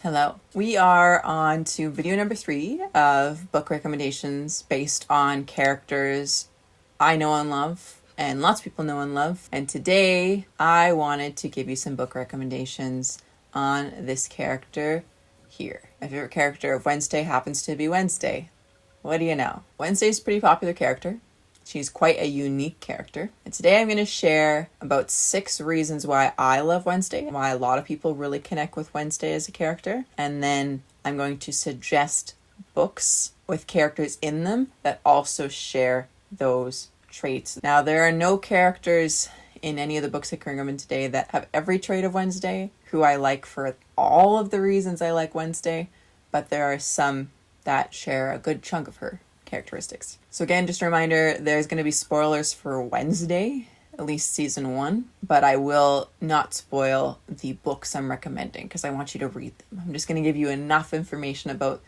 Hello. We are on to video number 3 of book recommendations based on characters I know and love, and lots of people know and love. And today I wanted to give you some book recommendations on this character here. My favorite character of Wednesday happens to be Wednesday. What do you know? Wednesday's a pretty popular character. She's quite a unique character. And today I'm going to share about 6 reasons why I love Wednesday, why a lot of people really connect with Wednesday as a character. And then I'm going to suggest books with characters in them that also share those traits. Now, there are no characters in any of the books I can recommend today that have every trait of Wednesday, who I like for all of the reasons I like Wednesday, but there are some that share a good chunk of her characteristics. So again, just a reminder, there's going to be spoilers for Wednesday, at least season 1, but I will not spoil the books I'm recommending because I want you to read them. I'm just going to give you enough information about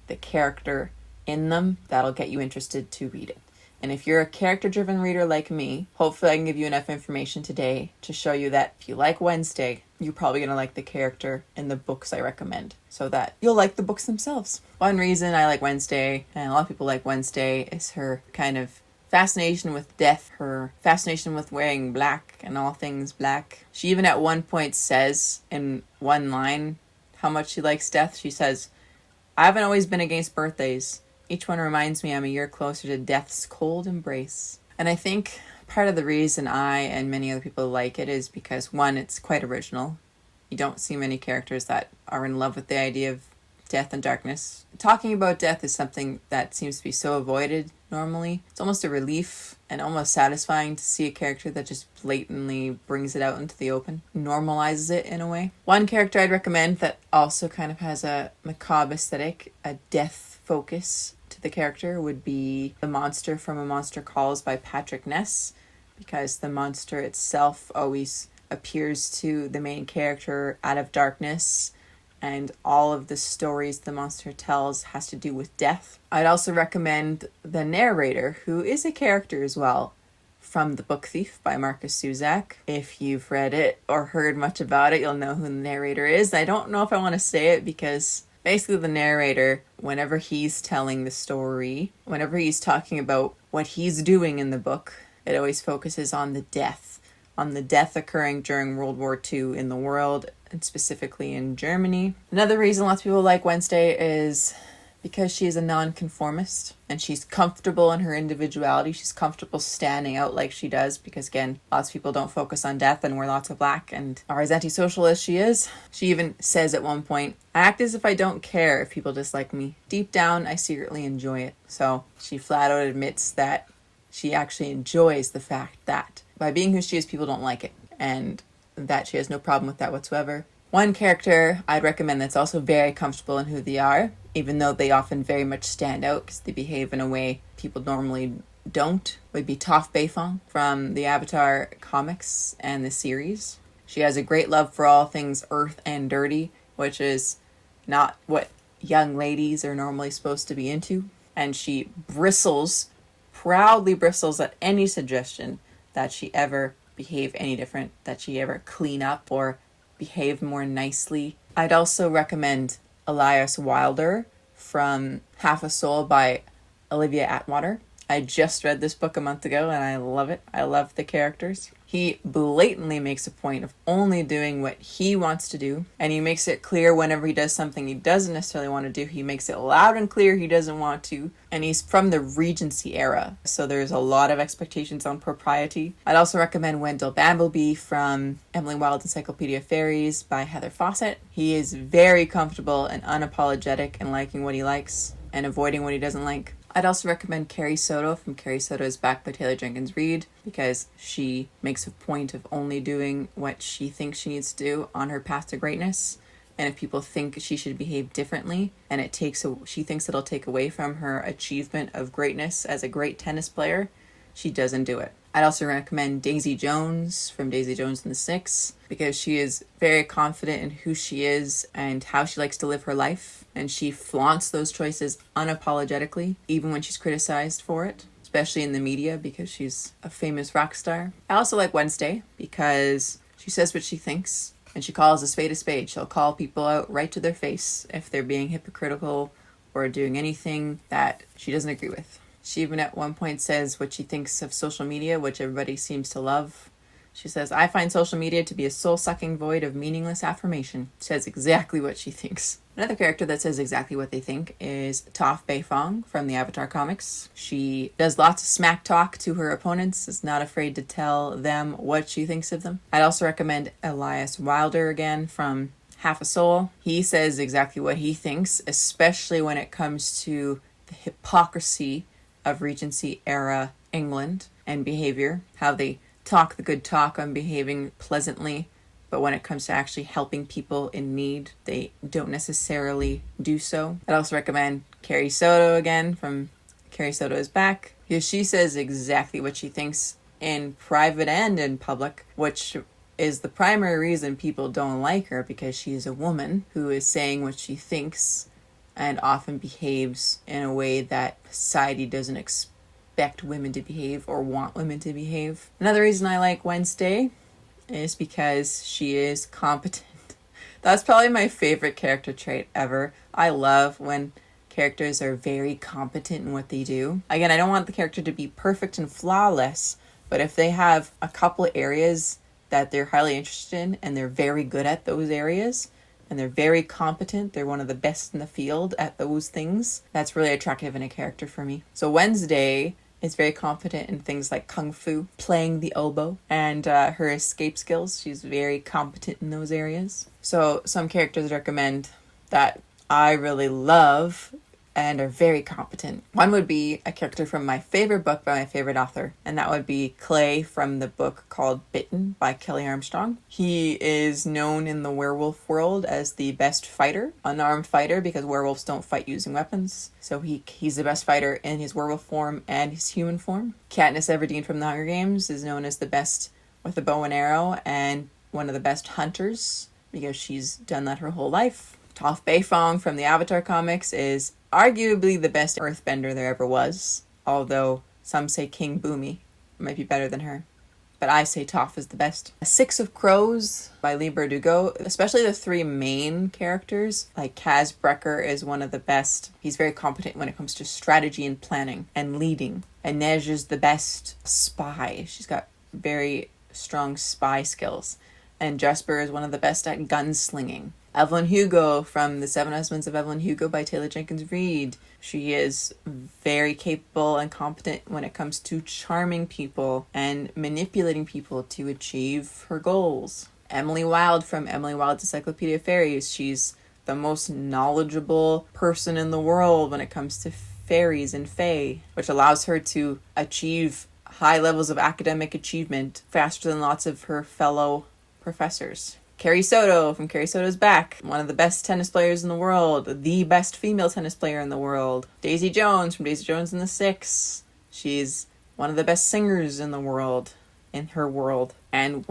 the character in them that'll get you interested to read it. And if you're a character-driven reader like me, hopefully I can give you enough information today to show you that if you like Wednesday, you're probably going to like the character in the books I recommend, so that you'll like the books themselves. One reason I like Wednesday, and a lot of people like Wednesday, is her kind of fascination with death, her fascination with wearing black and all things black. She even at one point says in one line how much she likes death. She says, "I haven't always been against birthdays. Each one reminds me I'm a year closer to death's cold embrace." And I think part of the reason I and many other people like it is because, one, it's quite original. You don't see many characters that are in love with the idea of death and darkness. Talking about death is something that seems to be so avoided normally. It's almost a relief and almost satisfying to see a character that just blatantly brings it out into the open, normalizes it in a way. One character I'd recommend that also kind of has a macabre aesthetic, a death focus to the character, would be The Monster from A Monster Calls by Patrick Ness, because the monster itself always appears to the main character out of darkness, and all of the stories the monster tells has to do with death. I'd also recommend The Narrator, who is a character as well, from The Book Thief by Markus Zusak. If you've read it or heard much about it, you'll know who the narrator is. I don't know if I want to say it because basically the narrator, whenever he's telling the story, whenever he's talking about what he's doing in the book, it always focuses on the death occurring during World War II in the world, and specifically in Germany. Another reason lots of people like Wednesday is because she is a nonconformist and she's comfortable in her individuality. She's comfortable standing out like she does because, again, lots of people don't focus on death and wear lots of black, and are as antisocial as she is. She even says at one point, "I act as if I don't care if people dislike me. Deep down, I secretly enjoy it." So she flat out admits that she actually enjoys the fact that by being who she is, people don't like it, and that she has no problem with that whatsoever. One character I'd recommend that's also very comfortable in who they are, even though they often very much stand out because they behave in a way people normally don't, would be Toph Beifong from the Avatar comics and the series. She has a great love for all things earth and dirty, which is not what young ladies are normally supposed to be into. And she proudly bristles at any suggestion that she ever behave any different, that she ever clean up or behave more nicely. I'd also recommend Elias Wilder from Half a Soul by Olivia Atwater. I just read this book a month ago and I love it. I love the characters. He blatantly makes a point of only doing what he wants to do, and he makes it clear whenever he does something he doesn't necessarily want to do. He makes it loud and clear he doesn't want to, and he's from the Regency era, so there's a lot of expectations on propriety. I'd also recommend Wendell Bamblebee from Emily Wilde's Encyclopedia of Fairies by Heather Fawcett. He is very comfortable and unapologetic in liking what he likes and avoiding what he doesn't like. I'd also recommend Carrie Soto from Carrie Soto's Back by Taylor Jenkins Reid, because she makes a point of only doing what she thinks she needs to do on her path to greatness. And if people think she should behave differently and she thinks it'll take away from her achievement of greatness as a great tennis player, she doesn't do it. I'd also recommend Daisy Jones from Daisy Jones and the Six, because she is very confident in who she is and how she likes to live her life, and she flaunts those choices unapologetically, even when she's criticized for it, especially in the media because she's a famous rock star. I also like Wednesday because she says what she thinks And she calls a spade a spade. She'll call people out right to their face if they're being hypocritical or doing anything that she doesn't agree with. She even at one point says what she thinks of social media, which everybody seems to love. She says, I find social media to be a soul-sucking void of meaningless affirmation. She says exactly what she thinks. Another character that says exactly what they think is Toph Beifong from the Avatar comics. She does lots of smack talk to her opponents, is not afraid to tell them what she thinks of them. I'd also recommend Elias Wilder again from Half a Soul. He says exactly what he thinks, especially when it comes to the hypocrisy of Regency era England and behavior, how they talk the good talk on behaving pleasantly, but when it comes to actually helping people in need, they don't necessarily do so. I'd also recommend Carrie Soto again from Carrie Soto is Back, because she says exactly what she thinks in private and in public, which is the primary reason people don't like her, because she is a woman who is saying what she thinks and often behaves in a way that society doesn't expect women to behave or want women to behave. Another reason I like Wednesday is because she is competent. That's probably my favorite character trait ever. I love when characters are very competent in what they do. Again, I don't want the character to be perfect and flawless, but if they have a couple areas that they're highly interested in and they're very good at those areas, and they're very competent, they're one of the best in the field at those things, that's really attractive in a character for me. So Wednesday is very competent in things like kung fu, playing the oboe, and her escape skills. She's very competent in those areas. So some characters I recommend that I really love and are very competent. One would be a character from my favorite book by my favorite author, and that would be Clay from the book called Bitten by Kelly Armstrong. He is known in the werewolf world as the best fighter, unarmed fighter, because werewolves don't fight using weapons. So he's the best fighter in his werewolf form and his human form. Katniss Everdeen from the Hunger Games is known as the best with a bow and arrow and one of the best hunters because she's done that her whole life. Toph Beifong from the Avatar comics is arguably the best earthbender there ever was, although some say King Boomy might be better than her. But I say Toph is the best. Six of Crows by Leigh Bardugo, especially the three main characters, like Kaz Brekker is one of the best. He's very competent when it comes to strategy and planning and leading. And Nej is the best spy. She's got very strong spy skills. And Jesper is one of the best at gunslinging. Evelyn Hugo from The Seven Husbands of Evelyn Hugo by Taylor Jenkins Reid. She is very capable and competent when it comes to charming people and manipulating people to achieve her goals. Emily Wilde from Emily Wilde's Encyclopedia of Fairies. She's the most knowledgeable person in the world when it comes to fairies and fae, which allows her to achieve high levels of academic achievement faster than lots of her fellow professors. Carrie Soto from Carrie Soto's Back, one of the best tennis players in the world, the best female tennis player in the world. Daisy Jones from Daisy Jones and the Six. She's one of the best singers in the world, in her world, and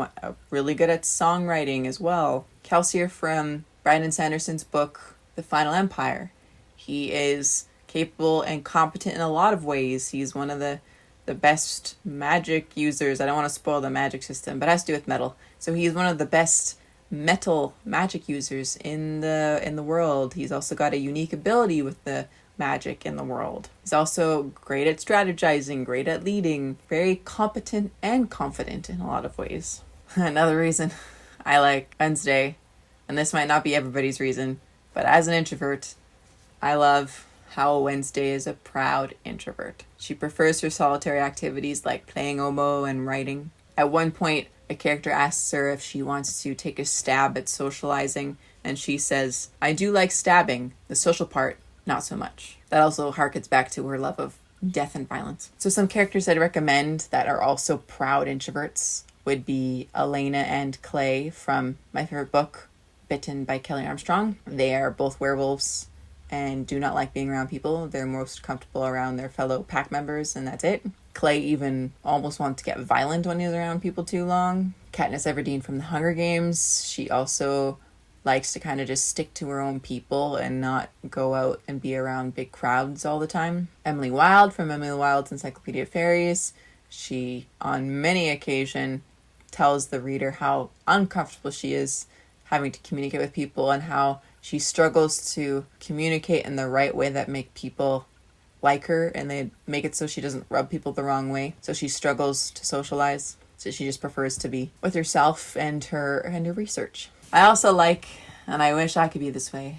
really good at songwriting as well. Kelsier from Brandon Sanderson's book, The Final Empire. He is capable and competent in a lot of ways. He's one of the best magic users. I don't want to spoil the magic system, but it has to do with metal. So he's one of the best metal magic users in the world. He's also got a unique ability with the magic in the world. He's also great at strategizing, great at leading, very competent and confident in a lot of ways. Another reason I like Wednesday, and this might not be everybody's reason, but as an introvert, I love how Wednesday is a proud introvert. She prefers her solitary activities like playing oboe and writing. At one point, a character asks her if she wants to take a stab at socializing, and she says, I do like stabbing, the social part, not so much. That also harkens back to her love of death and violence. So some characters I'd recommend that are also proud introverts would be Elena and Clay from my favorite book, Bitten by Kelly Armstrong. They are both werewolves and do not like being around people. They're most comfortable around their fellow pack members, and that's it. Clay even almost wants to get violent when he's around people too long. Katniss Everdeen from the Hunger Games. She also likes to kind of just stick to her own people and not go out and be around big crowds all the time. Emily Wilde from Emily Wilde's Encyclopedia of Fairies. She, on many occasions, tells the reader how uncomfortable she is having to communicate with people, and how she struggles to communicate in the right way that make people like her, and they make it so she doesn't rub people the wrong way. So she struggles to socialize. So she just prefers to be with herself and her research. I also like, and I wish I could be this way,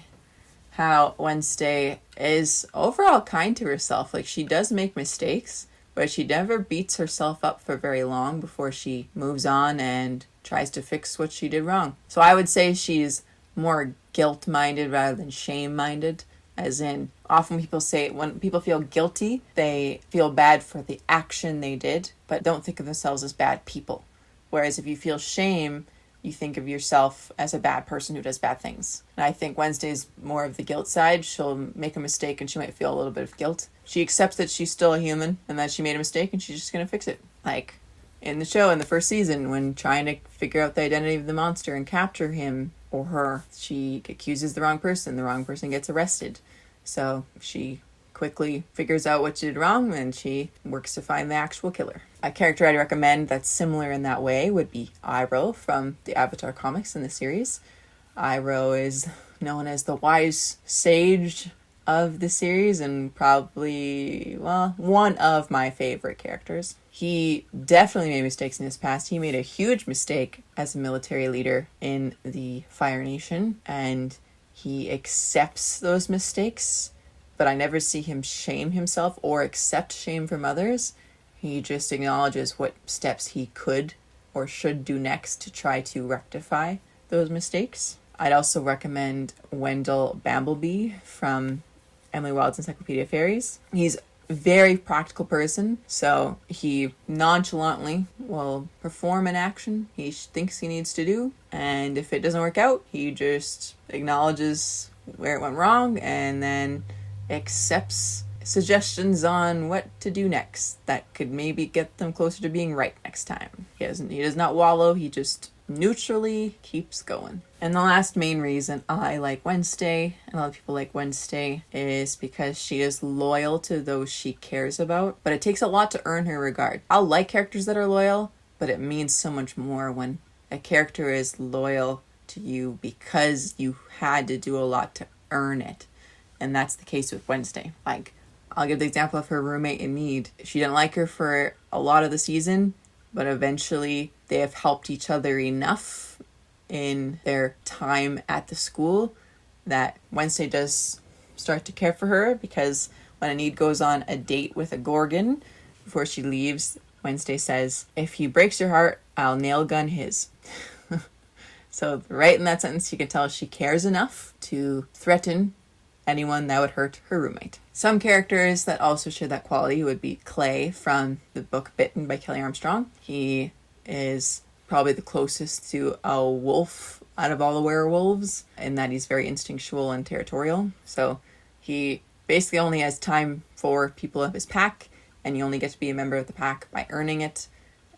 how Wednesday is overall kind to herself. Like, she does make mistakes, but she never beats herself up for very long before she moves on and tries to fix what she did wrong. So I would say she's more guilt-minded rather than shame-minded. As in, often people say when people feel guilty, they feel bad for the action they did, but don't think of themselves as bad people. Whereas if you feel shame, you think of yourself as a bad person who does bad things. And I think Wednesday's more of the guilt side. She'll make a mistake and she might feel a little bit of guilt. She accepts that she's still a human and that she made a mistake and she's just going to fix it. Like in the show, in the first season, when trying to figure out the identity of the monster and capture him or her, she accuses the wrong person gets arrested. So she quickly figures out what she did wrong and she works to find the actual killer. A character I'd recommend that's similar in that way would be Iroh from the Avatar comics in the series. Iroh is known as the wise sage of the series and probably, well, one of my favorite characters. He definitely made mistakes in his past. He made a huge mistake as a military leader in the Fire Nation, and he accepts those mistakes, but I never see him shame himself or accept shame from others. He just acknowledges what steps he could or should do next to try to rectify those mistakes. I'd also recommend Wendell Bamblebee from Emily Wilde's Encyclopedia of Fairies. He's a very practical person, so he nonchalantly will perform an action he thinks he needs to do, and if it doesn't work out, he just acknowledges where it went wrong and then accepts suggestions on what to do next that could maybe get them closer to being right next time. He does not wallow, he just neutrally keeps going. And the last main reason I like Wednesday, and a lot of people like Wednesday, is because she is loyal to those she cares about, but it takes a lot to earn her regard. I'll like characters that are loyal, but it means so much more when a character is loyal to you because you had to do a lot to earn it. And that's the case with Wednesday. Like, I'll give the example of her roommate in Need. She didn't like her for a lot of the season, but eventually they have helped each other enough in their time at the school that Wednesday does start to care for her, because when Enid goes on a date with a Gorgon before she leaves, Wednesday says, "If he breaks your heart, I'll nail gun his." So right in that sentence, you can tell she cares enough to threaten anyone that would hurt her roommate. Some characters that also share that quality would be Clay from the book Bitten by Kelly Armstrong. He is probably the closest to a wolf out of all the werewolves in that he's very instinctual and territorial. So he basically only has time for people of his pack, and you only get to be a member of the pack by earning it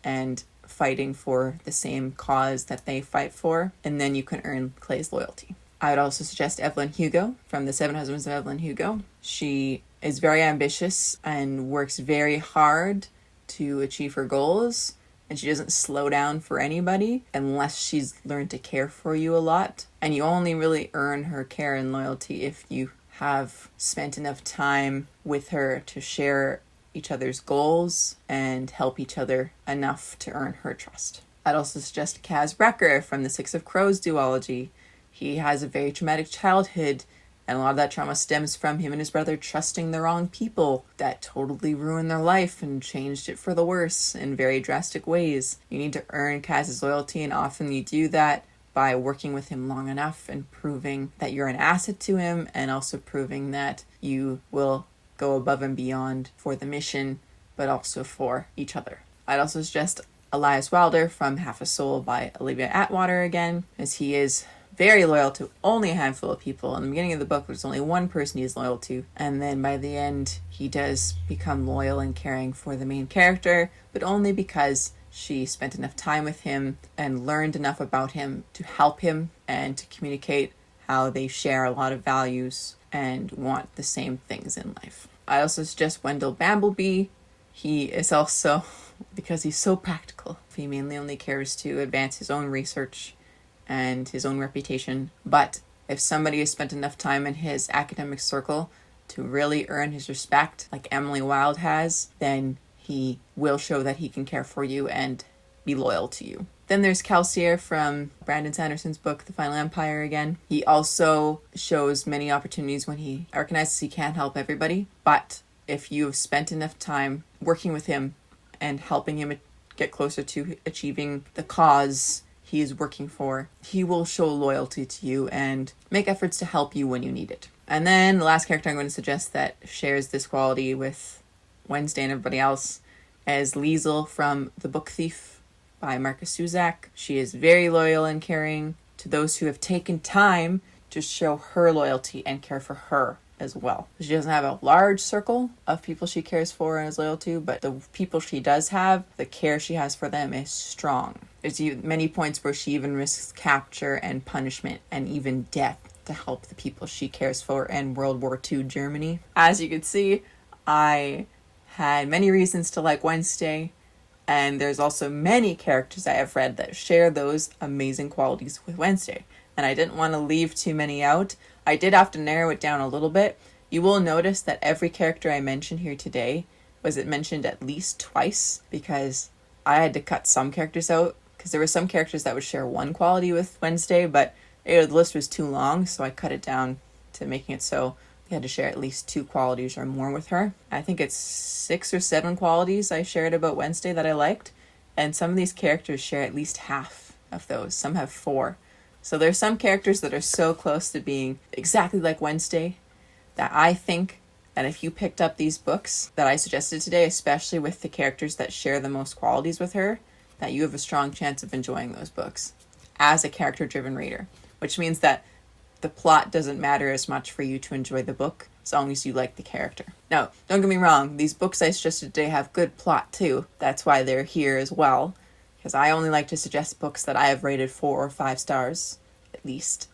and fighting for the same cause that they fight for, and then you can earn Clay's loyalty. I would also suggest Evelyn Hugo from The Seven Husbands of Evelyn Hugo. She is very ambitious and works very hard to achieve her goals, and she doesn't slow down for anybody unless she's learned to care for you a lot. And you only really earn her care and loyalty if you have spent enough time with her to share each other's goals and help each other enough to earn her trust. I'd also suggest Kaz Brekker from the Six of Crows duology. He has a very traumatic childhood, and a lot of that trauma stems from him and his brother trusting the wrong people that totally ruined their life and changed it for the worse in very drastic ways. You need to earn Kaz's loyalty, and often you do that by working with him long enough and proving that you're an asset to him, and also proving that you will go above and beyond for the mission, but also for each other. I'd also suggest Elias Wilder from Half a Soul by Olivia Atwater again, as he is very loyal to only a handful of people. In the beginning of the book, there's only one person he's loyal to, and then by the end, he does become loyal and caring for the main character, but only because she spent enough time with him and learned enough about him to help him and to communicate how they share a lot of values and want the same things in life. I also suggest Wendell Bamblebee. He is also, because he's so practical, he mainly only cares to advance his own research and his own reputation. But if somebody has spent enough time in his academic circle to really earn his respect, like Emily Wilde has, then he will show that he can care for you and be loyal to you. Then there's Kelsier from Brandon Sanderson's book, The Final Empire again. He also shows many opportunities when he recognizes he can't help everybody. But if you've spent enough time working with him and helping him get closer to achieving the cause he is working for, he will show loyalty to you and make efforts to help you when you need it. And then the last character I'm going to suggest that shares this quality with Wednesday and everybody else is Liesel from The Book Thief by Marcus Zusak. She is very loyal and caring to those who have taken time to show her loyalty and care for her as well. She doesn't have a large circle of people she cares for and is loyal to, but the people she does have, the care she has for them is strong. There's many points where she even risks capture and punishment and even death to help the people she cares for in World War II Germany. As you can see, I had many reasons to like Wednesday, and there's also many characters I have read that share those amazing qualities with Wednesday, and I didn't want to leave too many out. I did have to narrow it down a little bit. You will notice that every character I mentioned here today was mentioned at least twice, because I had to cut some characters out, because there were some characters that would share one quality with Wednesday, but the list was too long, so I cut it down to making it so they had to share at least 2 qualities or more with her. I think it's 6 or 7 qualities I shared about Wednesday that I liked, and some of these characters share at least half of those. Some have 4. So there's some characters that are so close to being exactly like Wednesday that I think that if you picked up these books that I suggested today, especially with the characters that share the most qualities with her, that you have a strong chance of enjoying those books as a character-driven reader, which means that the plot doesn't matter as much for you to enjoy the book as long as you like the character. Now, don't get me wrong, these books I suggested today have good plot too. That's why they're here as well, because I only like to suggest books that I have rated 4 or 5 stars at least,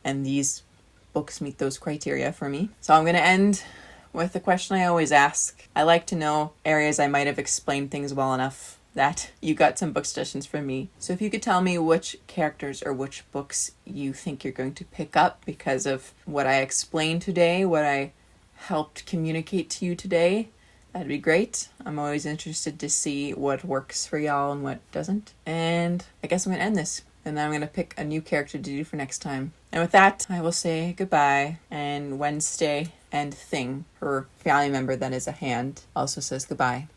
and these books meet those criteria for me. So I'm going to end with the question I always ask. I like to know areas I might have explained things well enough that you got some book suggestions from me. So if you could tell me which characters or which books you think you're going to pick up because of what I explained today, what I helped communicate to you today, that'd be great. I'm always interested to see what works for y'all and what doesn't. And I guess I'm going to end this, and then I'm going to pick a new character to do for next time. And with that, I will say goodbye, and Wednesday and Thing, her family member that is a hand, also says goodbye.